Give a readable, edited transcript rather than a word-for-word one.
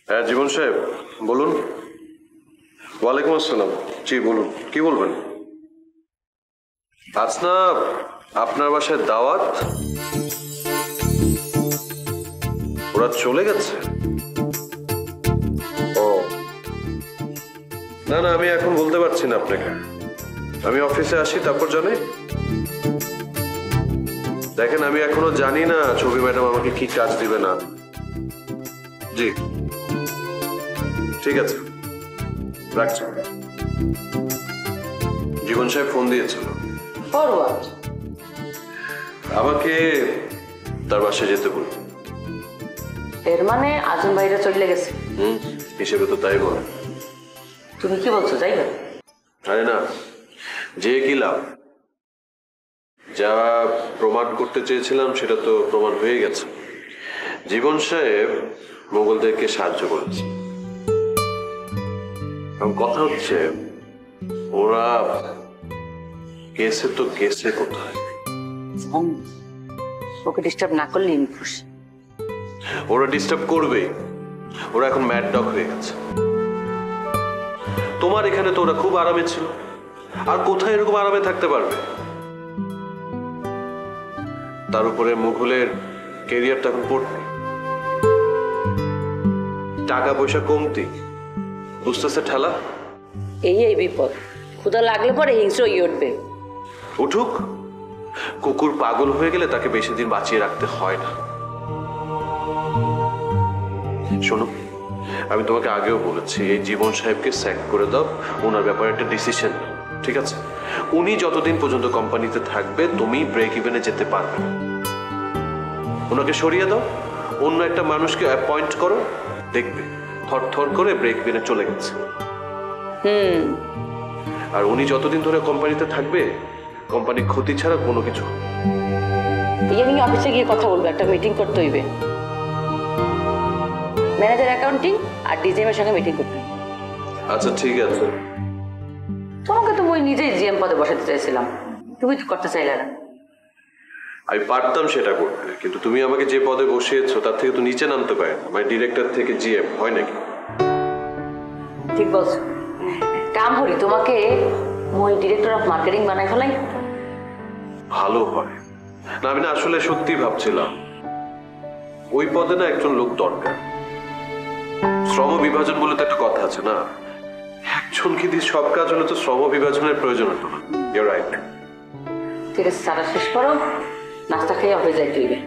হ্যাঁ জীবন সাহেব বলুন। ওয়ালাইকুম আসসালাম। জি বলুন, কি বলবেন? আজ না আপনার বাসায় দাওয়াত, ওরা চলে গেছে। ও না না, আমি এখন বলতে পারছি না আপনাকে। আমি অফিসে আসি তারপর জানাই। দেখেন, আমি এখনো জানি না ছবি ম্যাডাম আমাকে কি কাজ দিবে না। জি ঠিক আছে, রাখছি। জীবন সাহেব ফোন দিয়েছিল। ফরওয়ার্ড আমাকে তার বাসায় যেতে বলল। এর মানে আজম ভাইরা চলে গেছে। হিসেবে তো তাই বলে। তুমি কি বলছো? যাই না। আরে না, যে কি লাভ? যা প্রমাণ করতে চেয়েছিলাম সেটা তো প্রমাণ হয়ে গেছে। জীবন সাহেব মোগলদেরকে সাহায্য করেছে। কথা হচ্ছে ওরা গেছে তো গেছে কোথায়? ওকে ডিস্টার্ব না করলে আমি খুশি। ওরা ডিস্টার্ব করবেই। ওরা এখন ম্যাড ডগ হয়ে গেছে। তোমার এখানে তো ওরা খুব আরামে ছিল, আর কোথায় এরকম আরামে থাকতে পারবে? তার উপরে মুঘলের কেরিয়ারটা এখন পড়বে, টাকা পয়সা কমতি, বুঝতেছে ঠেলা। এই বিপদ। ক্ষুধা লাগলে পরে হিংস্র উঠবে। উঠুক। কুকুর পাগল হয়ে গেলে তাকে বেশি দিন বাঁচিয়ে রাখতে হয় না। শোনো, আমি তোমাকে আগেও বলেছি এই জীবন সাহেবকে স্যাক করে দাও। ওনার ব্যাপারে একটা ডিসিশন, ঠিক আছে? উনি যতদিন পর্যন্ত কোম্পানিতে থাকবে তুমি ব্রেক ইভেনে যেতে পারবে না। ওনাকে সরিয়ে দাও, অন্য একটা মানুষকে অ্যাপয়েন্ট করো, দেখবে থর থর করে ব্রেক ইভেনে চলে গেছে। আর উনি যতদিন ধরে কোম্পানিতে থাকবে কোম্পানি ক্ষতি ছাড়া কোনো কিছু। আমি অফিসে গিয়ে কথা বলবো, একটা মিটিং করতে হইবে। ম্যানেজার অ্যাকাউন্টিং আর ডিজিএম এর সঙ্গে মিটিং করতে। আচ্ছা ঠিক আছে। তোমাকে তো মই নিজেই জিএম পদে বসাতে চাইছিলাম, তুমি তো করতে চাইলে না। আমি পারতাম সেটা করতে, কিন্তু তুমি আমাকে যে পদে বসিয়েছো তার থেকে তো নিচে নামতে পারে না। মানে ডিরেক্টর থেকে জিএম হয় নাকি? ঠিক বলছো। কাম করি, তোমাকে মই ডিরেক্টর অফ মার্কেটিং বানাই ফেলাই। ভালো হয় না? আমি না আসলে সত্যি ভাবছিলাম ওই পদে না একজন লোক দরকার। শ্রম বিভাজন বলে তো একটা কথা আছে না? একজনকে দিয়ে সব কাজ হলে তো শ্রম বিভাজনের প্রয়োজন হতো না। Your right. ঠিক আছে, সারা শেষ করো, নাস্তা খেয়ে অফিস যাইতে হইবে।